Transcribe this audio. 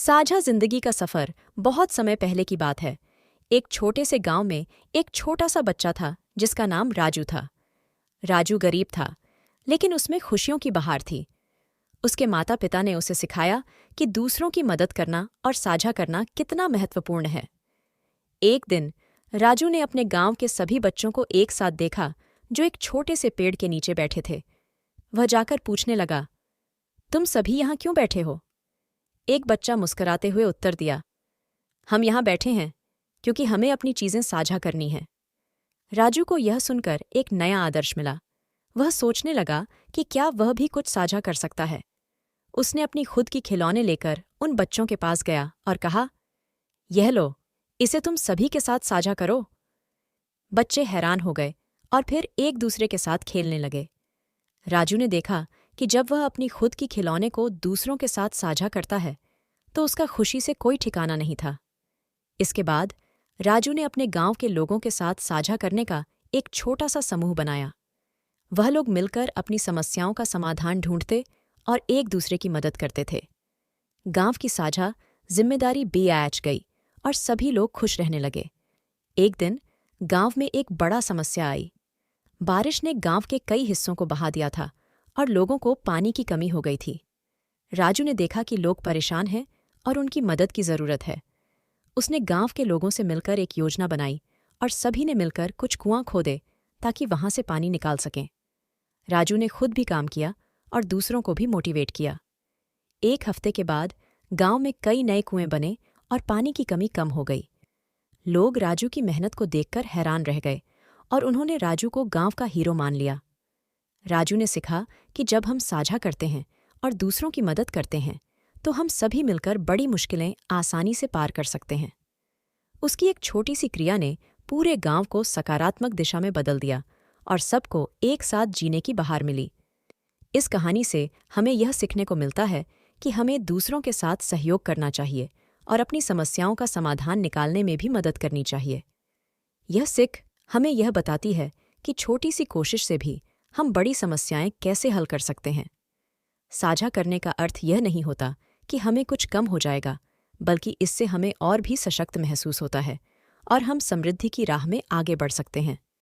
साझा जिंदगी का सफर बहुत समय पहले की बात है। एक छोटे से गांव में एक छोटा सा बच्चा था जिसका नाम राजू था। राजू गरीब था, लेकिन उसमें खुशियों की बहार थी। उसके माता पिता ने उसे सिखाया कि दूसरों की मदद करना और साझा करना कितना महत्वपूर्ण है। एक दिन राजू ने अपने गांव के सभी बच्चों को एक साथ देखा जो एक छोटे से पेड़ के नीचे बैठे थे। वह जाकर पूछने लगा, तुम सभी यहाँ क्यों बैठे हो? एक बच्चा मुस्कुराते हुए उत्तर दिया, हम यहाँ बैठे हैं क्योंकि हमें अपनी चीजें साझा करनी हैं। राजू को यह सुनकर एक नया आदर्श मिला। वह सोचने लगा कि क्या वह भी कुछ साझा कर सकता है। उसने अपनी खुद की खिलौने लेकर उन बच्चों के पास गया और कहा, यह लो, इसे तुम सभी के साथ साझा करो। बच्चे हैरान हो गए और फिर एक दूसरे के साथ खेलने लगे। राजू ने देखा कि जब वह अपनी खुद की खिलौने को दूसरों के साथ साझा करता है तो उसका खुशी से कोई ठिकाना नहीं था। इसके बाद राजू ने अपने गांव के लोगों के साथ साझा करने का एक छोटा सा समूह बनाया। वह लोग मिलकर अपनी समस्याओं का समाधान ढूंढते और एक दूसरे की मदद करते थे। गांव की साझा जिम्मेदारी बेआयाज गई और सभी लोग खुश रहने लगे। एक दिन गांव में एक बड़ा समस्या आई। बारिश ने गांव के कई हिस्सों को बहा दिया था और लोगों को पानी की कमी हो गई थी। राजू ने देखा कि लोग परेशान हैं और उनकी मदद की जरूरत है। उसने गांव के लोगों से मिलकर एक योजना बनाई और सभी ने मिलकर कुछ कुआं खोदे ताकि वहां से पानी निकाल सकें। राजू ने खुद भी काम किया और दूसरों को भी मोटिवेट किया। एक हफ्ते के बाद गांव में कई नए कुएं बने और पानी की कमी कम हो गई। लोग राजू की मेहनत को देखकर हैरान रह गए और उन्होंने राजू को गांव का हीरो मान लिया। राजू ने सीखा कि जब हम साझा करते हैं और दूसरों की मदद करते हैं तो हम सभी मिलकर बड़ी मुश्किलें आसानी से पार कर सकते हैं। उसकी एक छोटी सी क्रिया ने पूरे गांव को सकारात्मक दिशा में बदल दिया और सबको एक साथ जीने की बहार मिली। इस कहानी से हमें यह सीखने को मिलता है कि हमें दूसरों के साथ सहयोग करना चाहिए और अपनी समस्याओं का समाधान निकालने में भी मदद करनी चाहिए। यह सीख हमें यह बताती है कि छोटी सी कोशिश से भी हम बड़ी समस्याएं कैसे हल कर सकते हैं। साझा करने का अर्थ यह नहीं होता कि हमें कुछ कम हो जाएगा, बल्कि इससे हमें और भी सशक्त महसूस होता है और हम समृद्धि की राह में आगे बढ़ सकते हैं।